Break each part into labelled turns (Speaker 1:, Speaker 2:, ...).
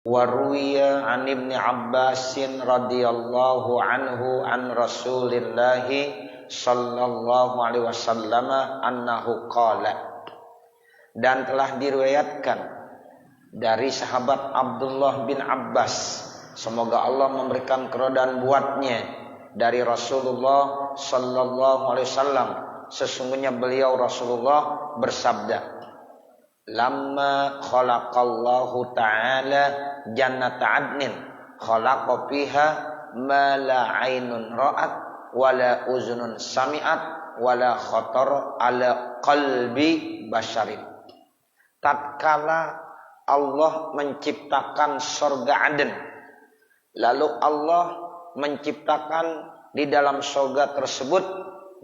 Speaker 1: Waruya an Ibni Abbasin radhiyallahu anhu an Rasulillah sallallahu alaihi wasallam annahu qala. Dan telah diriwayatkan dari sahabat Abdullah bin Abbas, semoga Allah memberikan keridhaan buatnya, dari Rasulullah sallallahu alaihi wasallam, sesungguhnya beliau Rasulullah bersabda, lamma khalaqallahu ta'ala jannata adnin khalaqa fiha ma la ainun ra'at wala uzunun sami'at wala khatar ala qalbi basharin. Tatkala Allah menciptakan surga Aden, lalu Allah menciptakan di dalam surga tersebut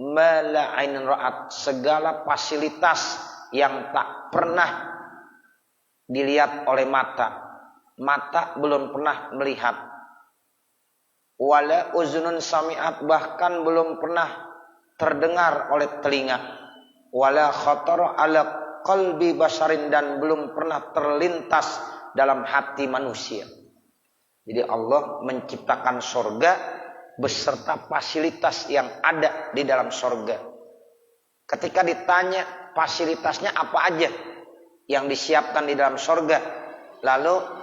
Speaker 1: ma la ainun ra'at, segala fasilitas yang tak pernah dilihat oleh mata belum pernah melihat, wala uzunun sami'at, bahkan belum pernah terdengar oleh telinga, wala khatar ala qalbi basharin, dan belum pernah terlintas dalam hati manusia. Jadi Allah menciptakan surga beserta fasilitas yang ada di dalam surga. Ketika ditanya fasilitasnya apa aja yang disiapkan di dalam surga, lalu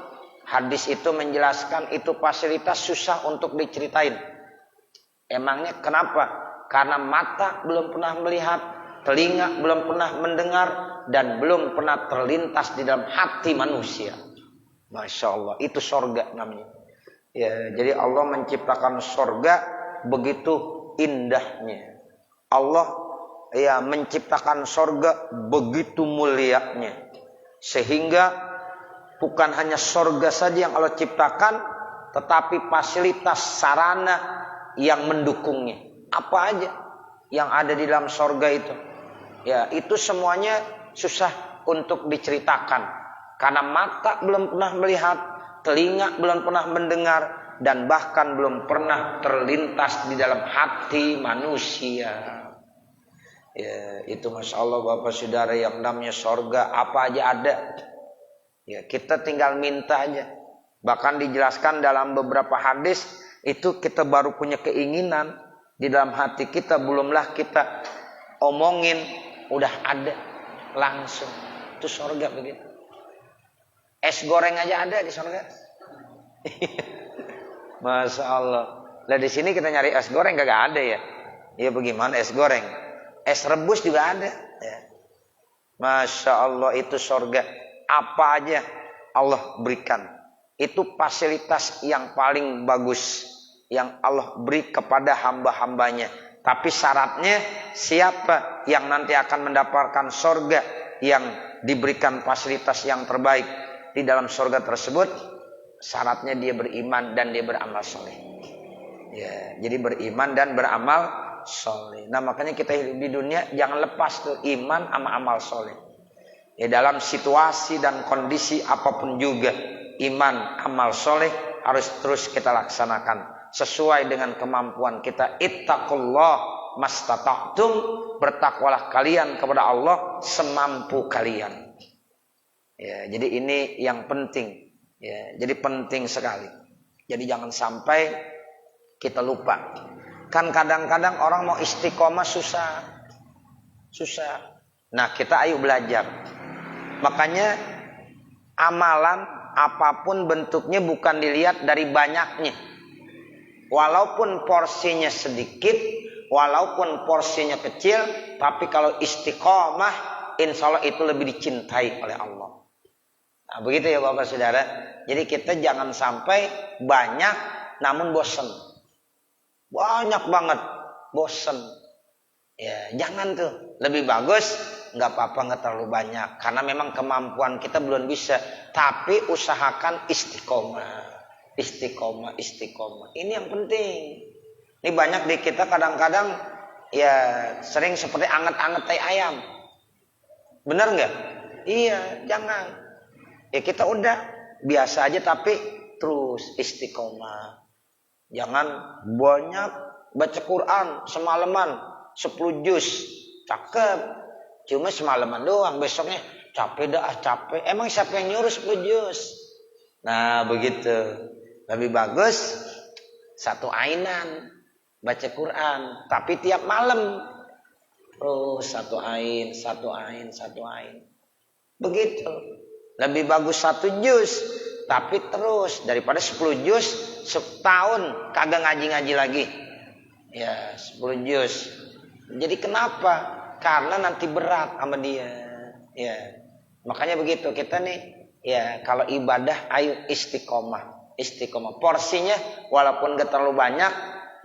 Speaker 1: hadis itu menjelaskan itu fasilitas susah untuk diceritain. Emangnya kenapa? Karena mata belum pernah melihat, telinga belum pernah mendengar, dan belum pernah terlintas di dalam hati manusia. Masya Allah, itu surga namanya. Ya, jadi Allah menciptakan surga begitu indahnya. Allah menciptakan surga begitu mulianya, sehingga bukan hanya surga saja yang Allah ciptakan, tetapi fasilitas sarana yang mendukungnya. Apa aja yang ada di dalam surga itu? Ya, itu semuanya susah untuk diceritakan, karena mata belum pernah melihat, telinga belum pernah mendengar, dan bahkan belum pernah terlintas di dalam hati manusia. Ya, itu Masya Allah Bapak Saudara, yang namanya surga apa aja ada. Ya, kita tinggal minta aja. Bahkan dijelaskan dalam beberapa hadis, itu kita baru punya keinginan di dalam hati kita, belumlah kita omongin, udah ada langsung. Itu surga begitu. Es goreng aja ada di surga. Masya Allah. Lah di sini kita nyari es goreng kagak ada ya. Ya bagaimana es goreng? Es rebus juga ada. Ya. Masya Allah, itu surga. Apa aja Allah berikan. Itu fasilitas yang paling bagus yang Allah beri kepada hamba-hambanya. Tapi syaratnya, siapa yang nanti akan mendapatkan surga yang diberikan fasilitas yang terbaik di dalam surga tersebut? Syaratnya dia beriman dan dia beramal soleh. Ya, jadi beriman dan beramal soleh. Nah makanya kita hidup di dunia jangan lepas tuh iman sama amal soleh. Ya, dalam situasi dan kondisi apapun juga, iman amal soleh harus terus kita laksanakan sesuai dengan kemampuan kita. Ittaqullah mastata'tum, bertakwalah kalian kepada Allah semampu kalian. Ya, jadi ini yang penting. Ya, jadi penting sekali. Jadi jangan sampai kita lupa. Kan kadang-kadang orang mau istiqomah susah. Nah kita ayo belajar. Makanya amalan apapun bentuknya bukan dilihat dari banyaknya. Walaupun porsinya sedikit, walaupun porsinya kecil, tapi kalau istiqomah, insya Allah itu lebih dicintai oleh Allah. Nah begitu ya Bapak Saudara. Jadi kita jangan sampai banyak namun bosan. Banyak banget bosen. Ya, jangan tuh. Lebih bagus nggak apa-apa nggak terlalu banyak, karena memang kemampuan kita belum bisa. Tapi usahakan istiqomah. Ini yang penting. Ini banyak di kita kadang-kadang ya sering seperti anget-anget tai ayam. Benar nggak? Iya, jangan. Ya kita udah biasa aja tapi terus istiqomah. Jangan banyak baca Quran semalaman 10 juz, cakep. Cuma semalaman doang, besoknya capek dah, capek. Emang siapa yang nyuruh 10 juz? Nah begitu. Lebih bagus satu ainan baca Quran, tapi tiap malam terus satu ain. Begitu. Lebih bagus satu juz, tapi terus daripada 10 juz setahun kagak ngaji-ngaji lagi. Ya 10 juz. Jadi kenapa? Karena nanti berat sama dia. Ya. Makanya begitu kita nih. Ya, kalau ibadah ayo istiqomah. Porsinya walaupun gak terlalu banyak,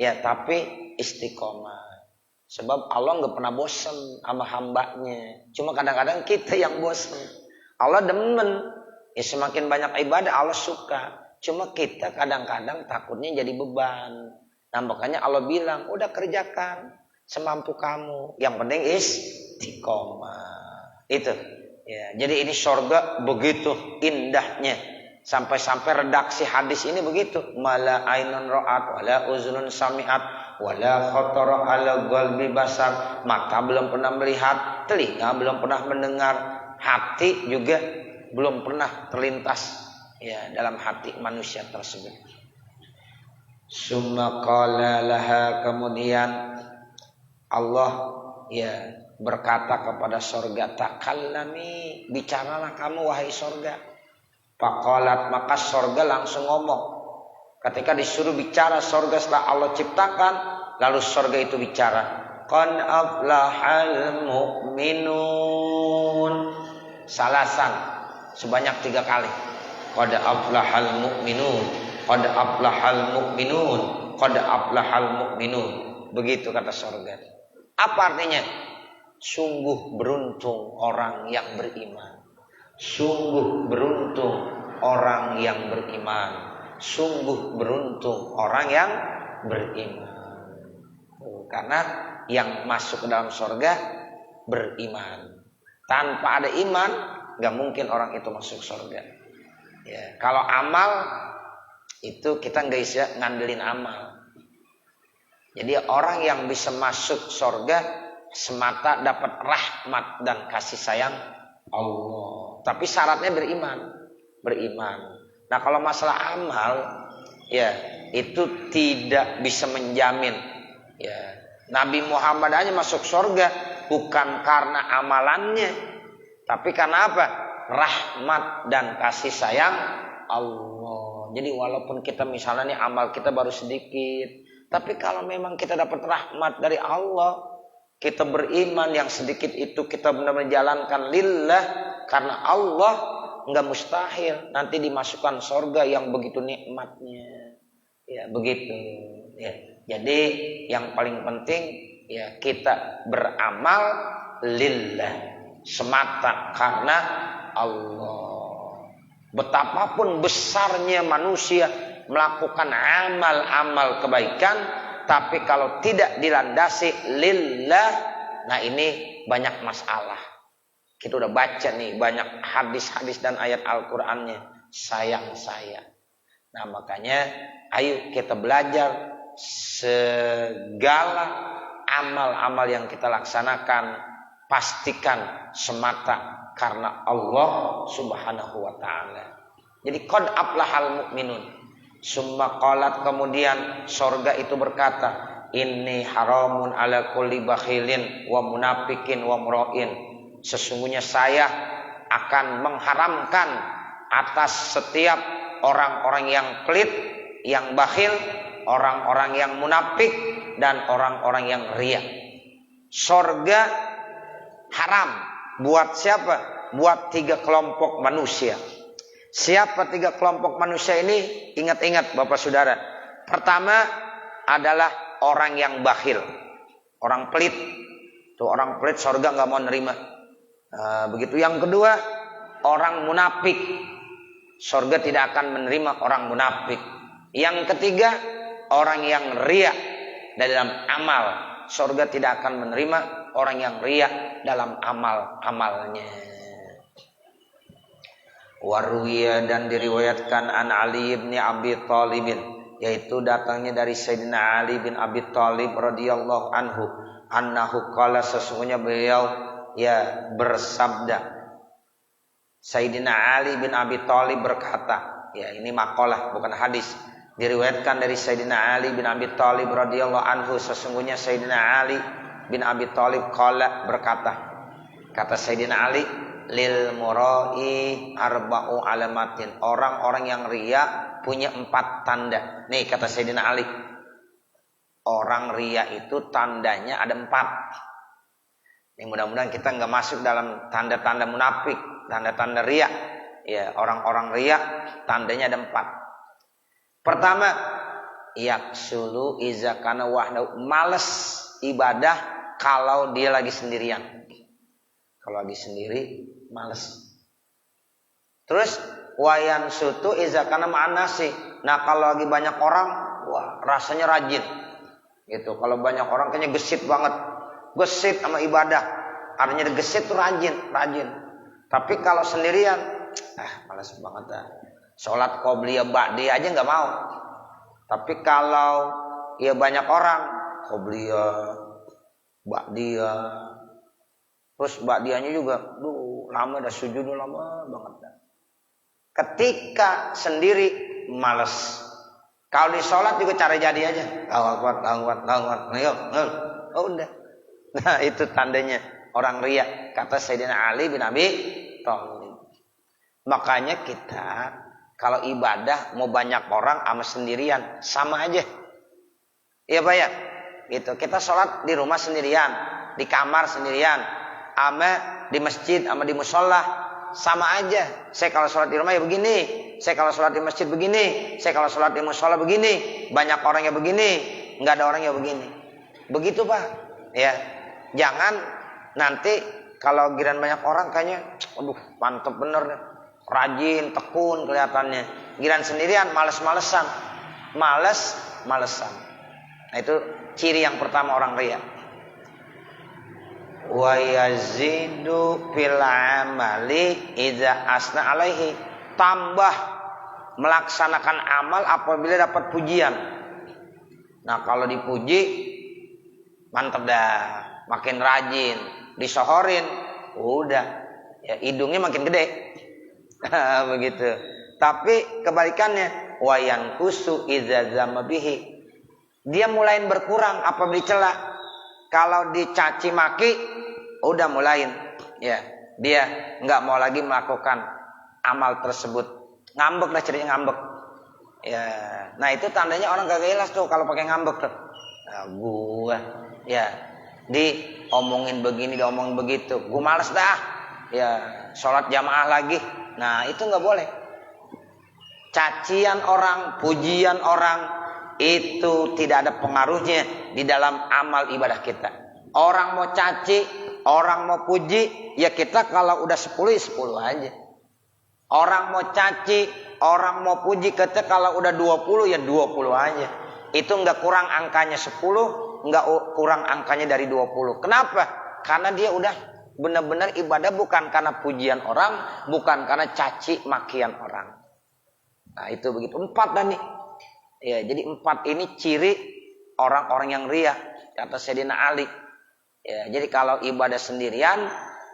Speaker 1: ya tapi istiqomah. Sebab Allah gak pernah bosan sama hambanya. Cuma kadang-kadang kita yang bosan. Allah demen. Ya semakin banyak ibadah Allah suka. Cuma kita kadang-kadang takutnya jadi beban. Nah makanya Allah bilang, udah kerjakan semampu kamu. Yang penting istiqomah. Itu. Ya, jadi ini surga begitu indahnya. Sampai-sampai redaksi hadis ini begitu. Mala ainun ra'at wala uzunun sami'at wala khatara ala qalbi basar. Mata belum pernah melihat, telinga belum pernah mendengar, hati juga belum pernah terlintas ya dalam hati manusia tersebut. Summa qala laha, kemudian Allah ya berkata kepada sorga, takallami, bicaralah kamu wahai sorga. Faqalat, maka sorga langsung ngomong. Ketika disuruh bicara sorga setelah Allah ciptakan, lalu sorga itu bicara, qad aflahal mu'minun, salasan sebanyak 3 kali. Qad aflahal mu'minun, qad aflahal mu'minun, qad aflahal mu'minun. Begitu kata sorga. Apa artinya? Sungguh beruntung orang yang beriman. Sungguh beruntung orang yang beriman. Sungguh beruntung orang yang beriman. Karena yang masuk ke dalam surga beriman. Tanpa ada iman, gak mungkin orang itu masuk surga. Ya, kalau amal itu kita gak bisa ngandelin amal. Jadi orang yang bisa masuk surga semata dapat rahmat dan kasih sayang Allah. Tapi syaratnya beriman. Nah kalau masalah amal, ya itu tidak bisa menjamin. Ya, Nabi Muhammad aja masuk surga bukan karena amalannya, tapi karena apa? Rahmat dan kasih sayang Allah. Jadi walaupun kita misalnya nih amal kita baru sedikit, tapi kalau memang kita dapat rahmat dari Allah, kita beriman yang sedikit itu kita benar-benar jalankan lillah karena Allah, enggak mustahil nanti dimasukkan surga yang begitu nikmatnya. Ya, begitu. Ya. Jadi yang paling penting ya kita beramal lillah semata karena Allah. Betapapun besarnya manusia melakukan amal-amal kebaikan, tapi kalau tidak dilandasi lillah, nah ini banyak masalah. Kita udah baca nih banyak hadis-hadis dan ayat Al-Qur'annya, sayang saya. Nah makanya ayo kita belajar segala amal-amal yang kita laksanakan pastikan semata karena Allah Subhanahu wa taala. Jadi qad aflahal mu'minun. Summa qalat, kemudian sorga itu berkata, inni haramun ala kulli bakhilin wa munafikin wa mura'in. Sesungguhnya saya akan mengharamkan atas setiap orang-orang yang pelit, yang bakhil, orang-orang yang munafik, dan orang-orang yang riya. Sorga haram buat siapa? Buat 3 kelompok manusia. Siapa 3 kelompok manusia ini? Ingat-ingat Bapak Saudara. Pertama adalah orang yang bakhil, orang pelit. Tuh orang pelit surga nggak mau nerima. Begitu. Yang kedua orang munafik, surga tidak akan menerima orang munafik. Yang ketiga orang yang riya dalam amal, surga tidak akan menerima orang yang riya dalam amal-amalnya. Waruya, dan diriwayatkan an Ali bin Abi Thalib, yaitu datangnya dari Sayyidina Ali bin Abi Thalib radhiyallahu anhu, annahu qala, sesungguhnya beliau ya bersabda. Sayyidina Ali bin Abi Thalib berkata, Ya, ini maqalah bukan hadis. Diriwayatkan dari Sayyidina Ali bin Abi Thalib radhiyallahu anhu, sesungguhnya Sayyidina Ali bin Abi Thalib qala berkata, kata Sayyidina Ali, lil murai arba'u alamatin. Orang-orang yang riya punya 4 tanda. Nih kata Sayyidina Ali, orang riya itu tandanya ada 4. Ini mudah-mudahan kita nggak masuk dalam tanda-tanda munafik, tanda-tanda riya. Ya, orang-orang riya tandanya ada 4. Pertama, yaksulu iza kana wahdahu, males ibadah kalau dia lagi sendirian. Kalau lagi sendiri males. Terus wayan sutu iza kana ma'anasi. Nah, kalau lagi banyak orang, wah, rasanya rajin. Gitu. Kalau banyak orang kayaknya gesit banget. Gesit sama ibadah. Artinya gesit tuh rajin. Tapi kalau sendirian, malas banget dah. Sholat qobliyah ba'diyah aja nggak mau. Tapi kalau ya banyak orang, qobliyah, ba'diyah, terus ba'diyahnya juga, lama dah sujud lama banget dah. Ketika sendiri malas. Kalau di sholat juga cara jadi aja. Langwat. Udah. Nah, itu tandanya orang riya, kata Sayyidina Ali bin Abi Thalib. Makanya kita kalau ibadah mau banyak orang sama sendirian sama aja. Iya Pak ya? Gitu. Kita sholat di rumah sendirian, di kamar sendirian, sama di masjid, sama di musola sama aja. Saya kalau sholat di rumah ya begini, saya kalau sholat di masjid begini, saya kalau sholat di musola begini, banyak orangnya begini, nggak ada orangnya begini. Begitu Pak. Ya, jangan nanti kalau giliran banyak orang kayaknya, mantep bener deh. Rajin, tekun kelihatannya. Giliran sendirian males-malesan. Males-malesan. Nah, itu ciri yang pertama orang riya. Wa yazidu fil amali idza asna alaihi. Tambah melaksanakan amal apabila dapat pujian. Nah, kalau dipuji mantap dah, makin rajin, disohorin, udah ya hidungnya makin gede. Begitu. Tapi kebalikannya, wayan kusu idza zamabihi. Dia mulai berkurang apabila dicela. Kalau dicaci maki, udah mulain. Ya, dia nggak mau lagi melakukan amal tersebut. Ngambek dah, ceritanya ngambek. Ya, nah itu tandanya orang kagak ikhlas tuh kalau pakai ngambek tuh. Nah, gua ya diomongin begini, diomongin begitu. Gua males dah. Ya, sholat jamaah lagi. Nah, itu nggak boleh. Cacian orang, pujian orang itu tidak ada pengaruhnya di dalam amal ibadah kita. Orang mau caci, orang mau puji, ya kita kalau udah 10 ya 10 aja. Orang mau caci, orang mau puji, kita kalau udah 20 ya 20 aja. Itu nggak kurang angkanya 10, nggak kurang angkanya dari 20. Kenapa? Karena dia udah benar-benar ibadah bukan karena pujian orang, bukan karena caci makian orang. Nah, itu begitu. 4 dah nih. Ya, jadi 4 ini ciri orang-orang yang riya, kata Sayyidina Ali. Ya, jadi kalau ibadah sendirian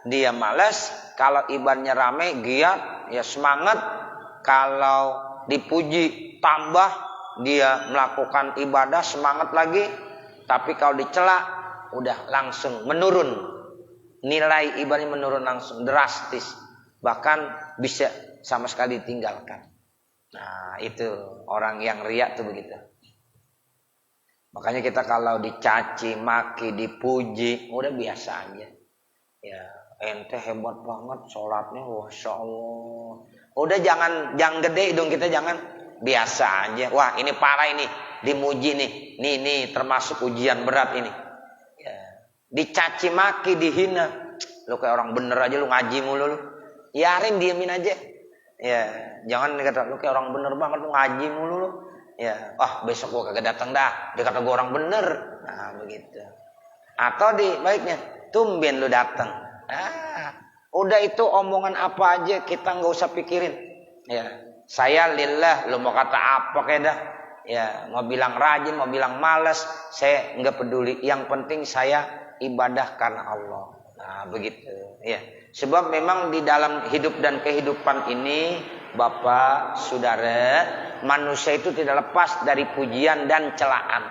Speaker 1: dia malas, kalau ibadahnya rame giat, ya semangat. Kalau dipuji tambah, dia melakukan ibadah semangat lagi. Tapi kalau dicela udah langsung menurun. Nilai ibadahnya menurun langsung drastis, bahkan bisa sama sekali ditinggalkan. Nah, itu orang yang riya tuh begitu. Makanya kita kalau dicaci, maki, dipuji, udah biasa aja. Ya, ente hebat banget sholatnya, masya Allah. Udah jangan gede hidung kita, jangan, biasa aja. Wah, ini parah ini, dimuji nih, nih termasuk ujian berat ini. Dicaci maki, dihina, lu kayak orang bener aja, lu ngaji mulu lu. Yarin, diemin aja. Ya, jangan dikata lu kayak orang bener banget, lu ngaji mulu lu. Ya, besok gua kagak datang dah. Dia kata gua orang bener. Nah, begitu. Atau baiknya, tumben lu datang. Udah itu omongan apa aja kita nggak usah pikirin. Ya, saya lillah, lu mau kata apa kayak dah. Ya, mau bilang rajin, mau bilang malas, saya nggak peduli. Yang penting saya ibadah karena Allah. Nah, begitu. Ya, sebab memang di dalam hidup dan kehidupan ini Bapak, saudara, manusia itu tidak lepas dari pujian dan celaan.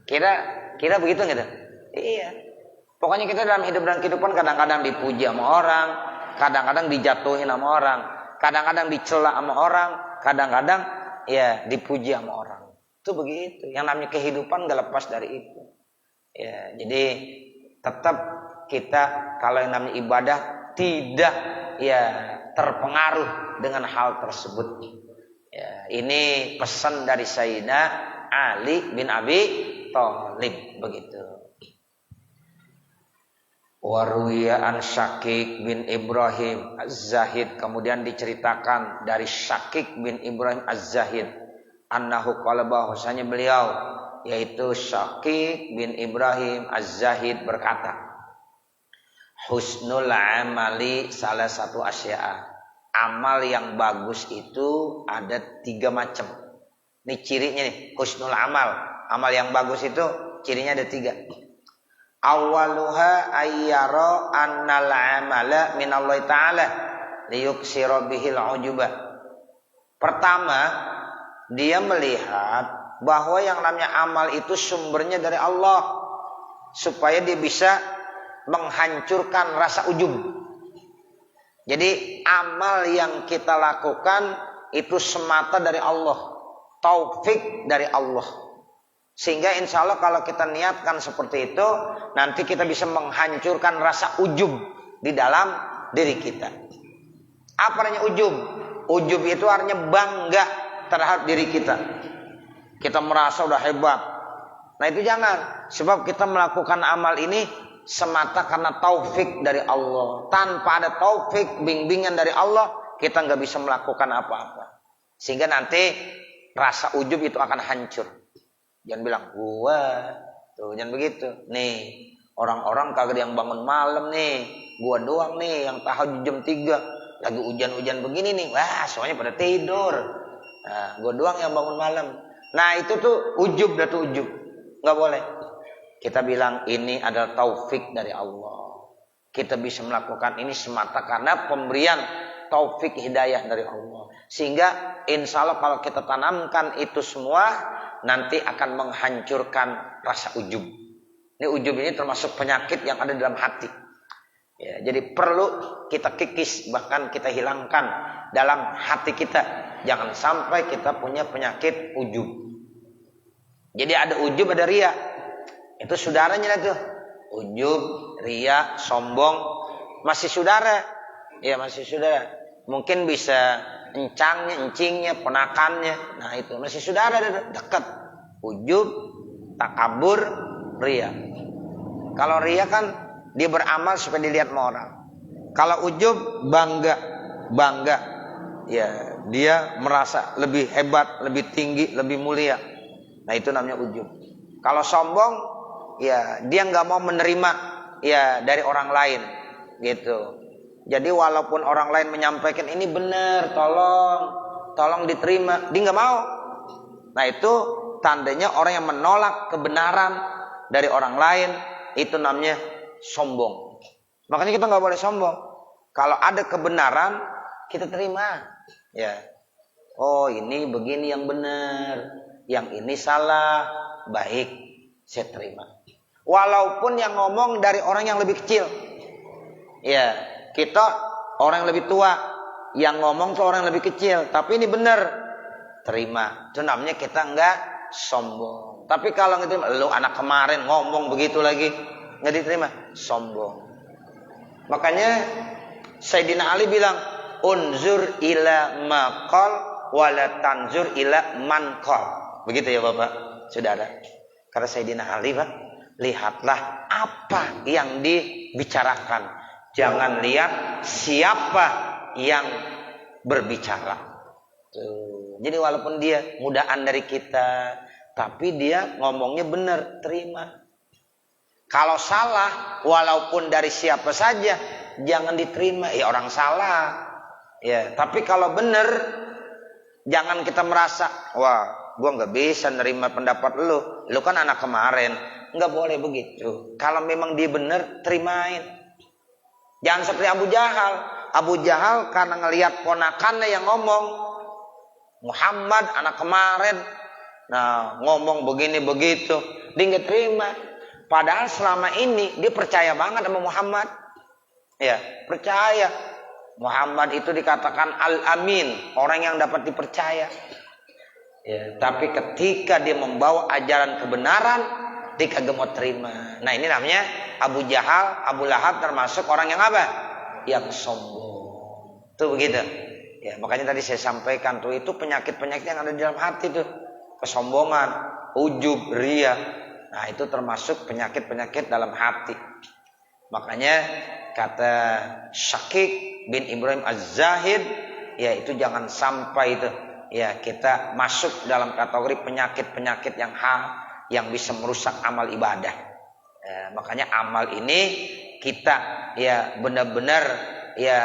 Speaker 1: Kira begitu gitu? Iya. Pokoknya kita dalam hidup dan kehidupan kadang-kadang dipuji sama orang, kadang-kadang dijatuhin sama orang, kadang-kadang dicela sama orang, kadang-kadang ya dipuji sama orang. Itu begitu. Yang namanya kehidupan gak lepas dari itu. Ya, jadi tetap kita kalau yang namanya ibadah tidak ya terpengaruh dengan hal tersebut. Ya, ini pesan dari Sayyidina Ali bin Abi Thalib begitu. Waruya an Syakik bin Ibrahim Az-Zahid, kemudian diceritakan dari Syakik bin Ibrahim Az-Zahid, annahu qala, bahwasanya beliau yaitu Syakik bin Ibrahim Az-Zahid berkata, husnul amali salah satu asya'a, amal yang bagus itu ada 3 macam. Ini cirinya nih, husnul amal, amal yang bagus itu cirinya ada 3. Awaluha ayyara annal amala minallahi ta'ala liyuksira bihil ujubah. Pertama, dia melihat bahwa yang namanya amal itu sumbernya dari Allah, supaya dia bisa menghancurkan rasa ujub. Jadi amal yang kita lakukan itu semata dari Allah, taufik dari Allah. Sehingga insya Allah kalau kita niatkan seperti itu, nanti kita bisa menghancurkan rasa ujub di dalam diri kita. Apa artinya ujub? Ujub itu artinya bangga terhadap diri kita. Kita merasa udah hebat. Nah itu jangan. Sebab kita melakukan amal ini semata karena taufik dari Allah. Tanpa ada taufik, bimbingan dari Allah, kita nggak bisa melakukan apa-apa. Sehingga nanti rasa ujub itu akan hancur. Jangan bilang, gua tuh, jangan begitu. Nih, orang-orang kagak yang bangun malam nih, gua doang nih yang tahajud jam 3. Lagi hujan-hujan begini nih, wah soalnya pada tidur. Nah, gua doang yang bangun malam. Nah itu tuh ujub, dah tuh ujub. Nggak boleh. Kita bilang ini adalah taufik dari Allah. Kita bisa melakukan ini semata karena pemberian taufik hidayah dari Allah. Sehingga insya Allah kalau kita tanamkan itu semua, nanti akan menghancurkan rasa ujub. Ini ujub ini termasuk penyakit yang ada dalam hati. Ya, jadi perlu kita kikis, bahkan kita hilangkan dalam hati kita. Jangan sampai kita punya penyakit ujub. Jadi ada ujub, ada ria. Itu saudaranya tuh. Ujub, ria, sombong, masih saudara. Ya masih saudara. Mungkin bisa encangnya, encingnya, ponakannya. Nah itu masih saudara dekat. Ujub, takabur, ria. Kalau ria kan dia beramal supaya dilihat sama orang. Kalau ujub bangga. Ya, dia merasa lebih hebat, lebih tinggi, lebih mulia. Nah itu namanya ujub. Kalau sombong, ya dia nggak mau menerima ya dari orang lain, gitu. Jadi walaupun orang lain menyampaikan ini benar, tolong diterima, dia nggak mau. Nah itu tandanya orang yang menolak kebenaran dari orang lain, itu namanya sombong. Makanya kita nggak boleh sombong. Kalau ada kebenaran kita terima. Ya, oh ini begini yang benar, yang ini salah, baik, saya terima. Walaupun yang ngomong dari orang yang lebih kecil. Ya, kita orang yang lebih tua, yang ngomong tuh orang yang lebih kecil, tapi ini benar, terima. Itu namanya kita nggak sombong. Tapi kalau gitu, lu anak kemarin ngomong begitu lagi, nggak diterima, sombong. Makanya Sayyidina Ali bilang, unzur ila maqal wala tanzur ila manqal. Begitu ya Bapak, Saudara. Karena Sayyidina Ali, Pak, lihatlah apa yang dibicarakan. Jangan lihat siapa yang berbicara. Tuh. Jadi walaupun dia mudaan dari kita, tapi dia ngomongnya benar, terima. Kalau salah, walaupun dari siapa saja, jangan diterima. Ya orang salah. Ya, tapi kalau benar, jangan kita merasa, wah, gua nggak bisa nerima pendapat lu kan anak kemarin. Nggak boleh begitu. Kalau memang dia benar, terimain. Jangan seperti Abu Jahal. Abu Jahal karena ngelihat ponakannya yang ngomong, Muhammad anak kemarin, nah ngomong begini begitu, dia nggak terima. Padahal selama ini dia percaya banget sama Muhammad, ya percaya. Muhammad itu dikatakan Al-Amin, orang yang dapat dipercaya. Ya, tapi ketika dia membawa ajaran kebenaran, dia kagak mau terima. Nah ini namanya Abu Jahal, Abu Lahab termasuk orang yang apa? Yang sombong. Tuh begitu. Ya, makanya tadi saya sampaikan tuh itu penyakit-penyakit yang ada di dalam hati tuh. Kesombongan, ujub, riya. Nah, itu termasuk penyakit-penyakit dalam hati. Makanya kata Syakik bin Ibrahim Az-Zahid, ya itu jangan sampai itu ya kita masuk dalam kategori penyakit-penyakit yang bisa merusak amal ibadah. Makanya amal ini kita ya benar-benar ya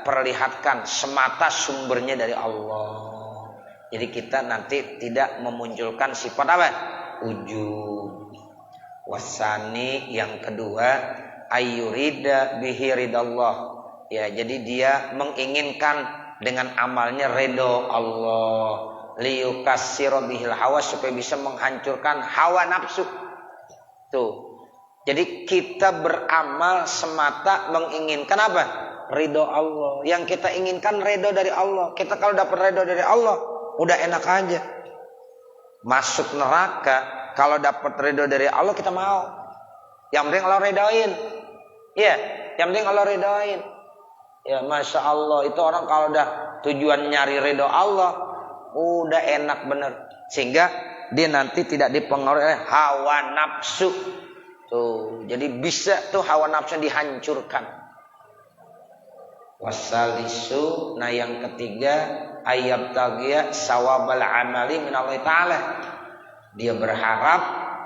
Speaker 1: perlihatkan semata sumbernya dari Allah. Jadi kita nanti tidak memunculkan sifat apa? Ujub. Wasani yang kedua ayyurida bihi ridallah. Ya, jadi dia menginginkan dengan amalnya ridho Allah, liyukassira bihil hawa, supaya bisa menghancurkan hawa nafsu. Tuh. Jadi kita beramal semata menginginkan apa? Ridho Allah. Yang kita inginkan ridho dari Allah. Kita kalau dapat ridho dari Allah, udah enak aja. Masuk neraka kalau dapat ridho dari Allah kita mau. Yang penting Allah ridhoin. Iya, yang penting Allah ridhoin. Ya Masya Allah, itu orang kalau udah tujuan nyari ridho Allah, udah enak bener. Sehingga dia nanti tidak dipengaruhi oleh hawa nafsu. Tuh, jadi bisa tuh hawa nafsu dihancurkan. Wasalisu, nah yang ketiga ayat tagia sawabal amali minallahi ta'ala. Dia berharap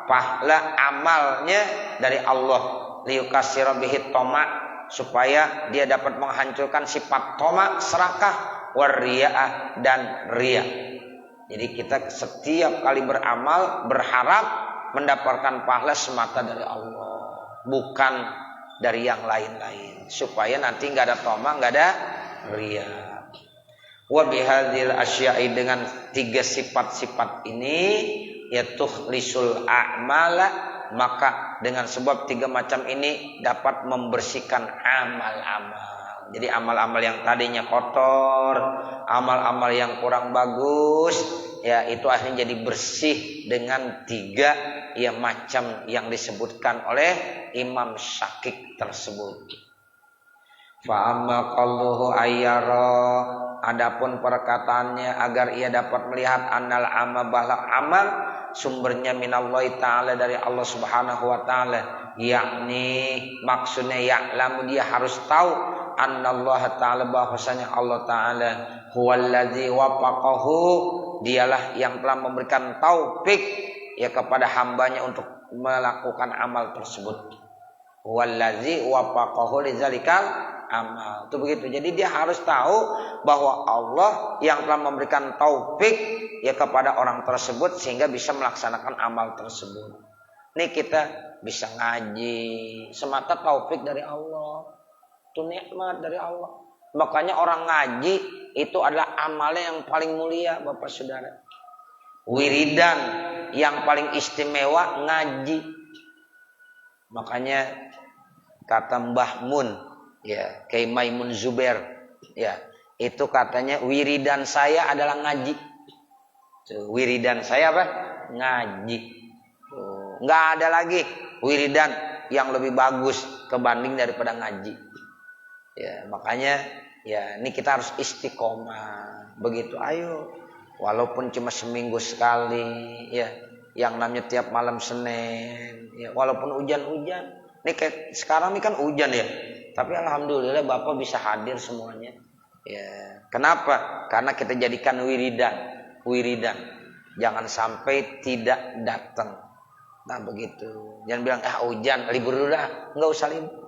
Speaker 1: pahala amalnya dari Allah, liyukassira bihi toma, supaya dia dapat menghancurkan sifat toma, serakah, wariyah dan riya. Jadi kita setiap kali beramal berharap mendapatkan pahala semata dari Allah, bukan dari yang lain-lain, supaya nanti nggak ada toma, nggak ada riya. Wa bihadzil asya'i, dengan tiga sifat-sifat ini ya tukhlisul a'mala, maka dengan sebab tiga macam ini dapat membersihkan amal-amal. Jadi amal-amal yang tadinya kotor, amal-amal yang kurang bagus, ya itu akhirnya jadi bersih dengan tiga ya macam yang disebutkan oleh Imam Syakik tersebut. Fa amma qalluhu ayyara, adapun perkataannya agar ia dapat melihat annal amal, bahwa amal sumbernya minallahi ta'ala, dari Allah subhanahu wa ta'ala, yakni maksudnya ya'lamu, dia harus tahu annallaha ta'ala, bahwasanya Allah ta'ala huwallazi wafaqahu, dialah yang telah memberikan taufik ya kepada hambanya untuk melakukan amal tersebut. Huwallazi wafaqahu lidzalikal amal. Itu begitu. Jadi dia harus tahu bahwa Allah yang telah memberikan taufik ya kepada orang tersebut sehingga bisa melaksanakan amal tersebut. Nih kita bisa ngaji semata taufik dari Allah. Itu nikmat dari Allah. Makanya orang ngaji itu adalah amalnya yang paling mulia, Bapak Saudara. Wiridan yang paling istimewa ngaji. Makanya kata Mbah Mun, ya, Kiai Maimun Zubair, ya, itu katanya wiridan saya adalah ngaji. Tuh, wiridan saya apa? Ngaji. Tuh, nggak ada lagi wiridan yang lebih bagus kebanding daripada ngaji. Ya, makanya ya ini kita harus istiqomah. Begitu, ayo. Walaupun cuma seminggu sekali, ya, yang namanya tiap malam Senin, ya, walaupun hujan-hujan. Ini kayak sekarang ini kan hujan ya. Tapi alhamdulillah Bapak bisa hadir semuanya. Ya, kenapa? Karena kita jadikan wiridan. Jangan sampai tidak datang. Nah begitu. Jangan bilang hujan, libur dulu dah. Enggak usah libur.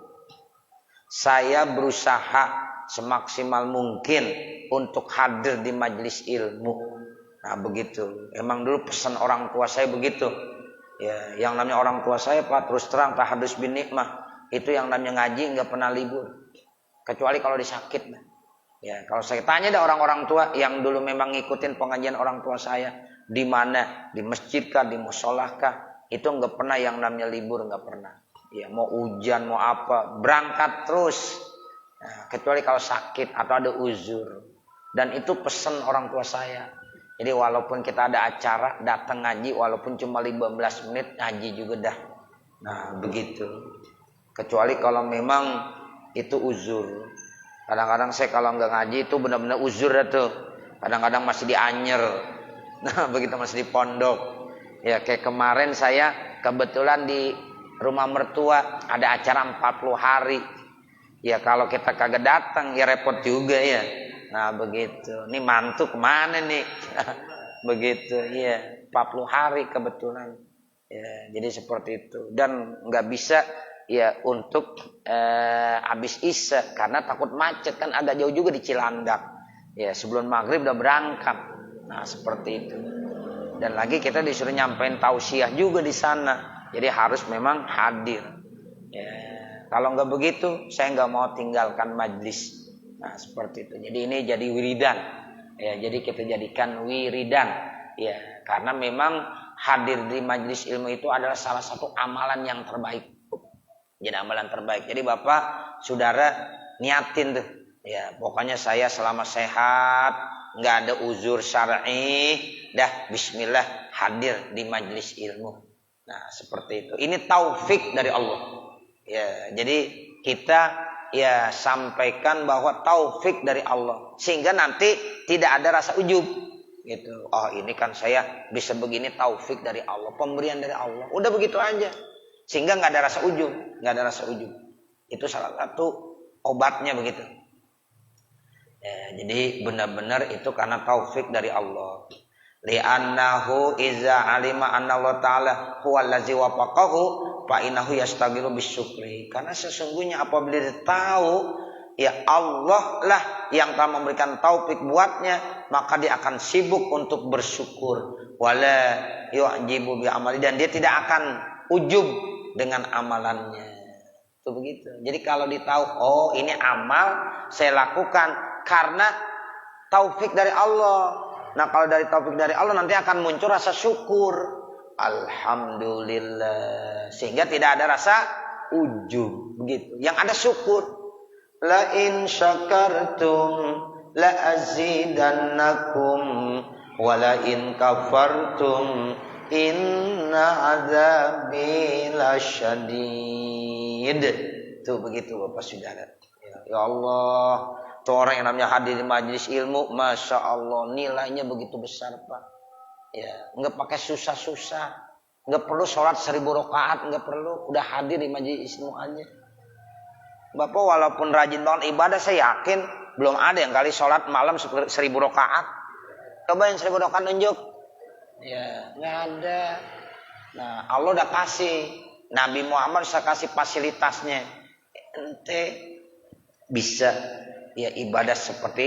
Speaker 1: Saya berusaha semaksimal mungkin untuk hadir di majelis ilmu. Nah begitu. Emang dulu pesan orang tua saya begitu. Ya, yang namanya orang tua saya Pak terus terang tahadus bin nikmah. Itu yang namanya ngaji nggak pernah libur. Kecuali kalau disakit. Ya, kalau saya tanya ada orang-orang tua yang dulu memang ngikutin pengajian orang tua saya, di mana, di masjid kah, di musola kah, itu nggak pernah yang namanya libur, nggak pernah. Ya, mau hujan mau apa, berangkat terus. Nah, kecuali kalau sakit atau ada uzur. Dan itu pesan orang tua saya. Jadi walaupun kita ada acara, datang ngaji, walaupun cuma 15 menit, ngaji juga dah. Nah begitu. Kecuali kalau memang itu uzur. Kadang-kadang saya kalau nggak ngaji itu benar-benar uzur dah tuh. Kadang-kadang masih di Anyer. Nah begitu masih di pondok. Ya kayak kemarin saya kebetulan di rumah mertua ada acara 40 hari. Ya kalau kita kagak datang ya repot juga ya. Nah begitu. Ini mantu kemana nih? Begitu. Iya 40 hari kebetulan. Ya jadi seperti itu. Dan nggak bisa ya untuk habis isya karena takut macet kan agak jauh juga di Cilandak. Ya sebelum maghrib udah berangkat. Nah seperti itu. Dan lagi kita disuruh nyampein tausiah juga di sana. Jadi harus memang hadir. Ya kalau nggak begitu saya nggak mau tinggalkan majlis. Nah seperti itu. Jadi ini jadi wiridan. Ya jadi kita jadikan wiridan. Ya karena memang hadir di majlis ilmu itu adalah salah satu amalan yang terbaik. Jadi amalan terbaik. Jadi Bapak, Saudara niatin tuh. Ya, pokoknya saya selama sehat, nggak ada uzur syar'i, dah bismillah hadir di majelis ilmu. Nah, seperti itu. Ini taufik dari Allah. Ya, jadi kita ya sampaikan bahwa taufik dari Allah sehingga nanti tidak ada rasa ujub gitu. Oh, ini kan saya bisa begini taufik dari Allah, pemberian dari Allah. Udah begitu aja. Sehingga nggak ada rasa ujub, nggak ada rasa ujub. Itu salah satu obatnya begitu. Ya, jadi benar-benar itu karena taufik dari Allah. Li'annahu iza alima anna Allah Ta'ala huwa allazi wafaqahu fa innahu yastaghfiru bisyukri. Karena sesungguhnya apabila dia tahu ya Allah lah yang telah memberikan taufik buatnya, maka dia akan sibuk untuk bersyukur. Wala yu'jibu bi amali, dan dia tidak akan ujub dengan amalannya. Itu begitu. Jadi kalau ditahu, oh ini amal saya lakukan karena taufik dari Allah. Nah kalau dari taufik dari Allah nanti akan muncul rasa syukur. Alhamdulillah. Sehingga tidak ada rasa ujub. Begitu. Yang ada syukur. La in syakartum la azidannakum wa la in kafartum inna azabi lasyadid. Tuh begitu Bapak Saudara. Ya Allah, tuh orang yang namanya hadir di majelis ilmu, masya Allah nilainya begitu besar Pak. Ya, nggak pakai susah-susah, nggak perlu sholat 1000 rakaat, nggak perlu, udah hadir di majelis ilmu aja. Bapak walaupun rajin banget ibadah, saya yakin belum ada yang kali sholat malam 1000 rakaat. Coba yang 1000 rakaat nunjuk. Ya, nggak ada. Nah, Allah udah kasih. Nabi Muhammad saya kasih fasilitasnya. Ente bisa ya ibadah seperti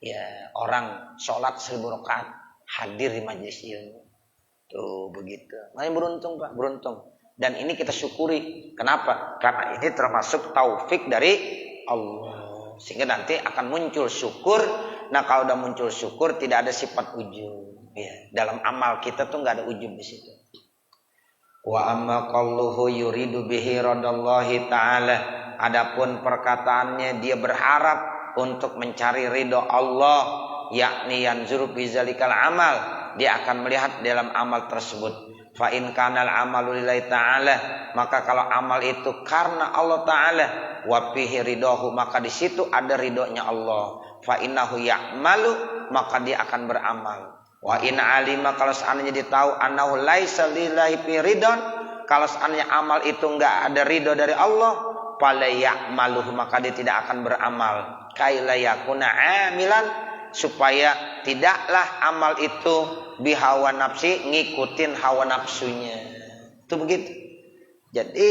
Speaker 1: ya orang sholat 1000 rakaat hadir di majelis ilmu. Tuh begitu. Makanya beruntung Pak, beruntung. Dan ini kita syukuri. Kenapa? Karena ini termasuk taufik dari Allah. Sehingga nanti akan muncul syukur. Nah, kalau udah muncul syukur tidak ada sifat ujub. Ya, dalam amal kita tuh nggak ada ujub di situ. Wa amma qalluhu yuridu bihi radallahi ta'ala. Adapun perkataannya dia berharap untuk mencari ridho Allah, yakni yanzuru bi zalikal amal, dia akan melihat dalam amal tersebut. Fa in kanal amalu lillahi ta'ala, maka kalau amal itu karena Allah Ta'ala, wa fihi ridahu, maka di situ ada ridhonya Allah. Fa innahu ya'malu, maka dia akan beramal. Wa in alima, kalau seandainya dia tahu annahu laisa lillahi fi ridon, kalau seandainya amal itu enggak ada ridho dari Allah, fala ya'maluhu, maka dia tidak akan beramal. Kaila yakuna amilan, supaya tidaklah amal itu bihawa nafsi, ngikutin hawa nafsunya. Itu begitu. Jadi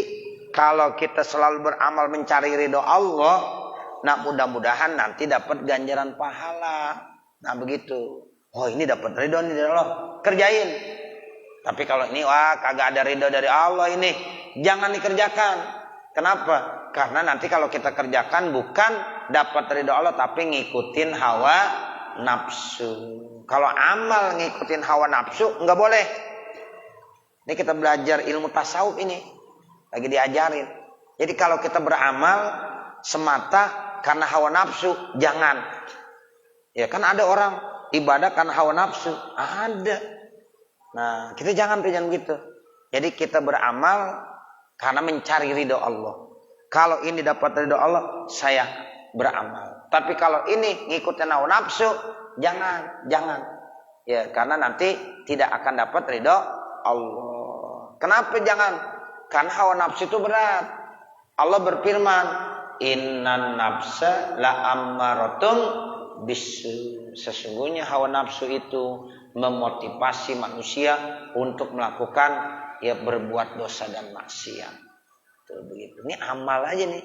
Speaker 1: kalau kita selalu beramal mencari ridho Allah, nah mudah-mudahan nanti dapat ganjaran pahala. Nah begitu. Oh ini dapat ridho nih dari Allah, kerjain. Tapi kalau ini wah kagak ada ridho dari Allah, ini jangan dikerjakan. Kenapa? Karena nanti kalau kita kerjakan bukan dapat ridho Allah tapi ngikutin hawa nafsu. Kalau amal ngikutin hawa nafsu nggak boleh. Ini kita belajar ilmu tasawuf ini lagi diajarin. Jadi kalau kita beramal semata karena hawa nafsu jangan. Ya kan ada orang ibadah karena hawa nafsu, ada. Nah, kita jangan begitu. Jadi kita beramal karena mencari ridho Allah. Kalau ini dapat ridho Allah, saya beramal. Tapi kalau ini ngikutin hawa nafsu, jangan. Ya, karena nanti tidak akan dapat ridho Allah. Kenapa jangan? Karena hawa nafsu itu berat. Allah berfirman, "Innan nafsa la ammaratum bisu." Sesungguhnya hawa nafsu itu memotivasi manusia untuk melakukan ya berbuat dosa dan maksiat. Tuh begitu. Ini amal aja nih.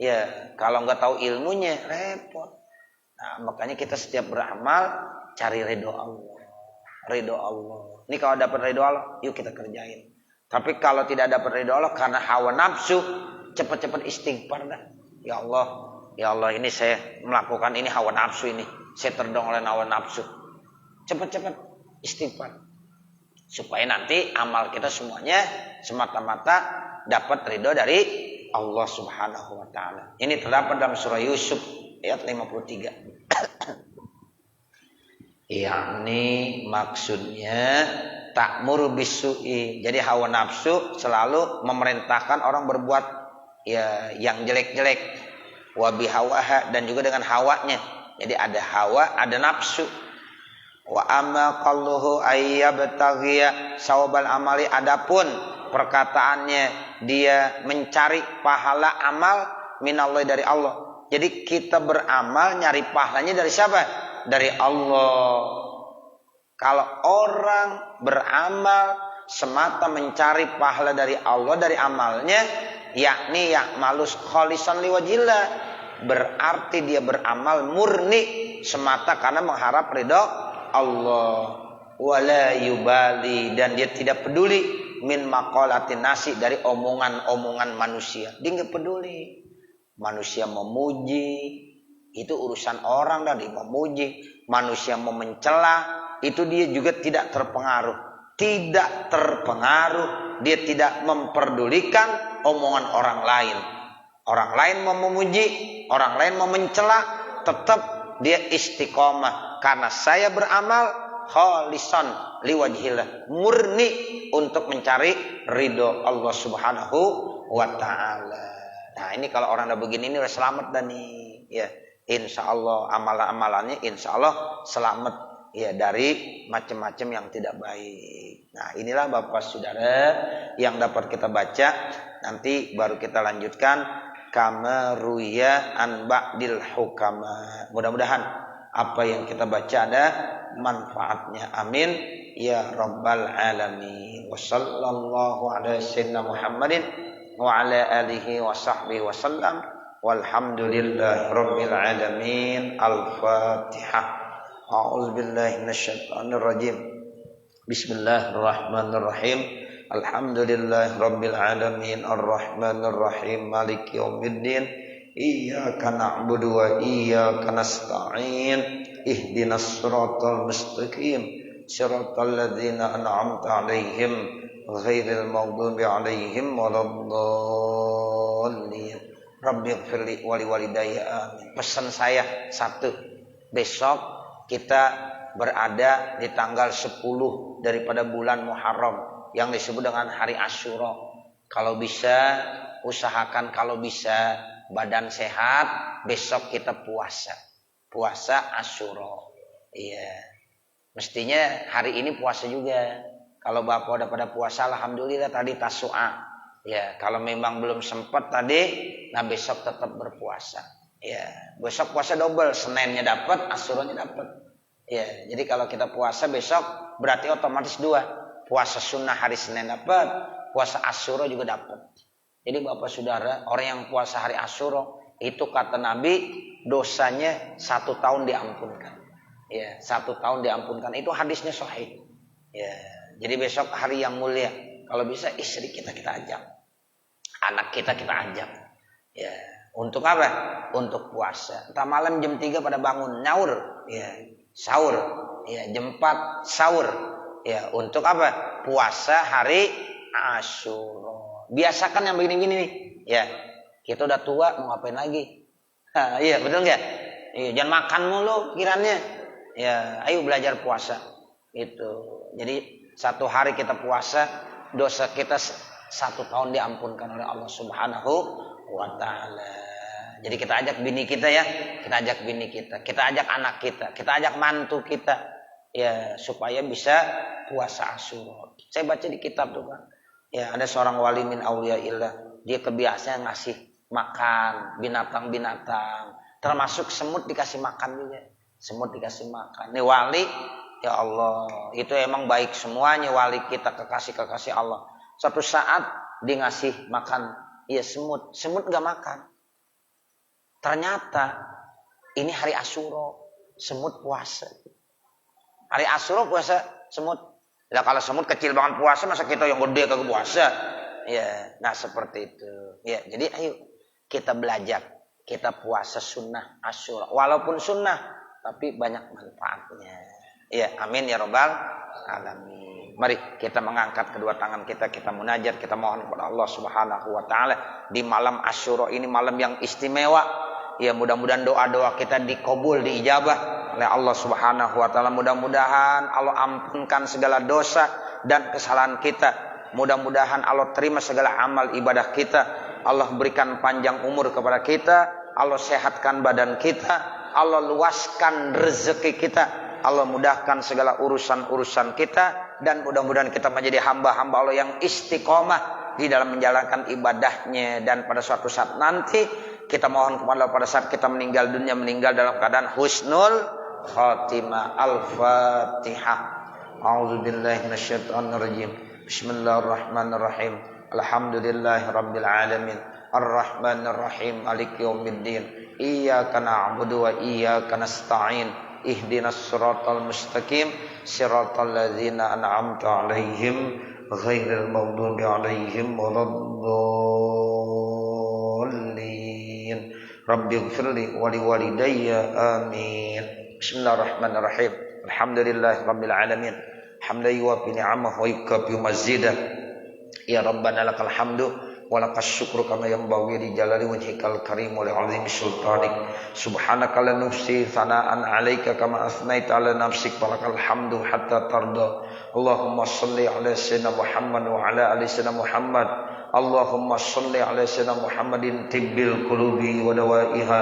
Speaker 1: Ya, kalau nggak tahu ilmunya repot. Nah, makanya kita setiap beramal cari ridho Allah. Ridho Allah. Ini kalau dapat ridho Allah, yuk kita kerjain. Tapi kalau tidak dapat ridho Allah karena hawa nafsu, cepat-cepat istighfar dah. Ya Allah ini saya melakukan ini hawa nafsu ini. Saya terdorong oleh hawa nafsu. Cepat-cepat istighfar. Supaya nanti amal kita semuanya semata-mata dapat ridho dari Allah Subhanahu wa taala. Ini terdapat dalam surah Yusuf ayat 53. Yakni maksudnya ta'muru bisu'i. Jadi hawa nafsu selalu memerintahkan orang berbuat ya yang jelek-jelek. Wa bihawaha, dan juga dengan hawanya. Jadi ada hawa, ada nafsu. Wa amma qalluhu ayyabtaghiya sawabal amali, adapun perkataannya dia mencari pahala amal minallah, dari Allah. Jadi kita beramal nyari pahalanya dari siapa? Dari Allah. Kalau orang beramal semata mencari pahala dari Allah dari amalnya, yakni ya'malus khalisan liwajillah, berarti dia beramal murni semata karena mengharap ridho Allah. Wala yubali, dan dia tidak peduli min maqalatin nasi, dari omongan-omongan manusia. Dia nggak peduli. Manusia memuji itu urusan orang, dan dia memuji. Manusia mau mencela itu dia juga tidak terpengaruh. Tidak terpengaruh, dia tidak memperdulikan omongan orang lain. Orang lain mau memuji, orang lain mau mencela, tetap dia istiqomah. Karena saya beramal khalisan liwajhillah, murni untuk mencari ridho Allah Subhanahu wa taala. Nah, ini kalau orang udah begini ini udah selamat dan nih ya. Insya Allah amalan-amalannya insya Allah selamat ya dari macam-macam yang tidak baik. Nah, inilah Bapak Saudara yang dapat kita baca. Nanti baru kita lanjutkan kama ruya an ba'dil hukama. Mudah-mudahan apa yang kita baca ada manfaatnya. Amin ya rabbal alamin. Wassallallahu ala sayyidina Muhammadin wa ala alihi wa sahbihi wasallam. Walhamdulillahi rabbil alamin. Al-Fatihah. A'udzu billahi minasyaitonir rajim. Bismillahirrahmanirrahim. Alhamdulillahi rabbil alamin. Arrahmanir rahim. Maliki yaumiddin. Iyyaka na'budu wa iyyaka nasta'in. Ihdinas siratal mustaqim. Siratal ladzina an'amta 'alaihim ghairil maghdubi 'alaihim waladdallin. Rabbighfirli wa liwalidayya amin. Pesan saya satu, besok kita berada di tanggal 10 daripada bulan Muharram yang disebut dengan hari Asyura. Kalau bisa usahakan, kalau bisa badan sehat, besok kita puasa. Puasa Asyura. Iya. Mestinya hari ini puasa juga. Kalau Bapak udah pada puasa, alhamdulillah tadi Tasu'a. Ya, kalau memang belum sempat tadi, nah besok tetap berpuasa. Ya, besok puasa double, Seninnya dapat, Asyuranya dapat. Ya, jadi kalau kita puasa besok berarti otomatis 2. Puasa sunnah hari Senin dapat, puasa Asyura juga dapat. Jadi Bapak Saudara, orang yang puasa hari Asyura itu kata Nabi dosanya 1 tahun diampunkan. Ya, 1 tahun diampunkan. Itu hadisnya sahih. Ya, jadi besok hari yang mulia. Kalau bisa istri kita ajak. Anak kita ajak. Ya, untuk apa? Untuk puasa. Entah malam jam 3 pada bangun nyaur, ya, sahur. Ya, jam 4 sahur. Ya, untuk apa? Puasa hari Asyura. Biasakan yang begini-gini nih. Ya, kita udah tua mau ngapain lagi? Iya, betul nggak? Iya, jangan makan mulu pikirannya. Ya, ayo belajar puasa. Itu. Jadi satu hari kita puasa, dosa kita 1 tahun diampunkan oleh Allah Subhanahu wa ta'ala. Jadi kita ajak bini kita ya, kita ajak bini kita ajak anak kita ajak mantu kita ya, supaya bisa puasa Asyura. Saya baca di kitab tuh kan. Ya, ada seorang wali min auliyaillah, dia kebiasaan ngasih makan binatang-binatang, termasuk semut dikasih makan juga. Semut dikasih makan. Nih wali, ya Allah, itu emang baik semuanya wali kita, kekasih-kekasih Allah. Suatu saat dia ngasih makan, ya semut gak makan. Ternyata ini hari Asyura, semut puasa. Hari Asyura puasa semut. Lah kalau semut kecil banget puasa, masa kita yang gede kagak puasa? Ya, nah seperti itu. Ya, jadi ayo kita belajar, kita puasa sunnah Asyura. Walaupun sunnah, tapi banyak manfaatnya. Ya, amin ya rabbal alamin. Mari kita mengangkat kedua tangan kita munajat, kita mohon kepada Allah Subhanahu wa taala di malam Asyura ini, malam yang istimewa. Ya, mudah-mudahan doa-doa kita dikabul, diijabah oleh Allah Subhanahu wa taala. Mudah-mudahan Allah ampunkan segala dosa dan kesalahan kita. Mudah-mudahan Allah terima segala amal ibadah kita. Allah berikan panjang umur kepada kita. Allah sehatkan badan kita. Allah luaskan rezeki kita. Allah mudahkan segala urusan-urusan kita. Dan mudah-mudahan kita menjadi hamba-hamba Allah yang istiqomah di dalam menjalankan ibadahnya. Dan pada suatu saat nanti kita mohon kepada Allah, pada saat kita meninggal dunia, meninggal dalam keadaan husnul khatimah. Al-Fatihah. A'udzubillahi minasyaitonirrajim. Bismillahirrahmanirrahim. Alhamdulillahirabbil alamin. Arrahmanirrahim. Maliki yaumiddin. Iyyaka na'budu wa iyyaka nasta'in. Ihdinas siratal mustaqim. Siratal ladzina an'amta 'alaihim ghairil maghdubi 'alaihim waladdallin. Rabbighfirli wa liwalidayya amin. Bismillahirrahmanirrahim. Alhamdulillahirabbil alamin. Hamdan yuwafi ni'amahu wa yukafi mazidah. Ya Rabbana lakal hamdu wa lakas syukru kama yanbaghi li jalali wajhikal karim wa li 'azimi sultanik. Subhanaka la nuhsi thana'an 'alaika kama asnaita 'ala nafsik wa lakal hamdu hatta tarda. Allahumma shalli 'ala sayyidina Muhammad wa 'ala ali sayyidina Muhammad. Allahumma shalli 'ala sayyidina Muhammadin tibbil qulubi wa dawaiha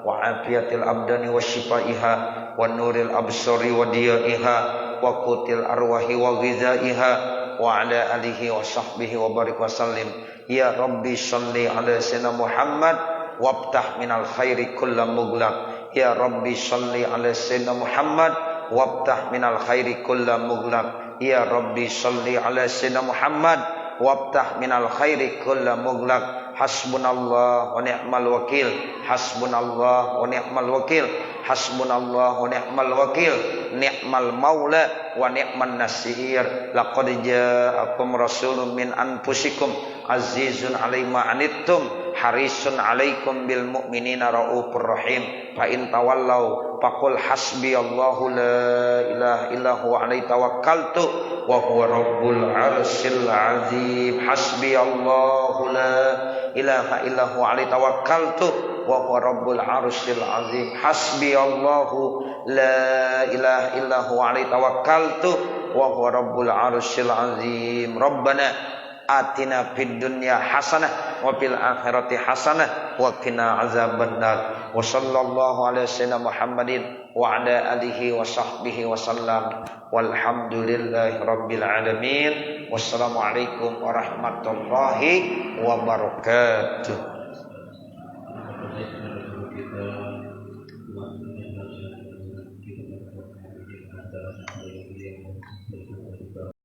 Speaker 1: wa afiyatil abdani wa shifaiha wa nuril absari wa diyaiha wa qutil arwahi wa ghizaiha wa 'ala alihi wa sahbihi wa barik wa sallim. Ya Rabbi shalli 'ala sayyidina Muhammad wabtah minal khairi kullam mughlaq. Ya Rabbi shalli 'ala sayyidina Muhammad wabtah minal khairi kullam mughlaq. Ya Rabbi shalli 'ala sayyidina Muhammad wabtah minal khairi kulla mughlaq. Hasbunallah wa ni'mal wakil. Hasbunallah wa ni'mal wakil. Hasbunallah wa ni'mal wakil. Ni'mal maula wa ni'man nasir. Laqad ja'akum rasulun min anfusikum azizun 'alaihi ma anittum harisun 'alaikum bil mu'minina raufur rahim. Fa in tawallaw faqul hasbiyallahu la ilaha illa huwa 'alaihi tawakkaltu wa huwa rabbul 'arsyil 'azim. Hasbiyallahu la ilaha illa huwa 'alaihi tawakkaltu wa huwa rabbul 'arsyil 'azim. Hasbiyallahu la ilaha illa huwa 'alaihi tawakkaltu wa huwa rabbul 'arsyil 'azim. Rabbana atina fid dunya hasanah wa fil akhirati hasanah wa qina azabannar. Wa sallallahu ala sayyidina Muhammadin wa ala alihi wa sahbihi wa sallam. Walhamdulillahi rabbil alamin. Wassalamualaikum warahmatullahi wabarakatuh.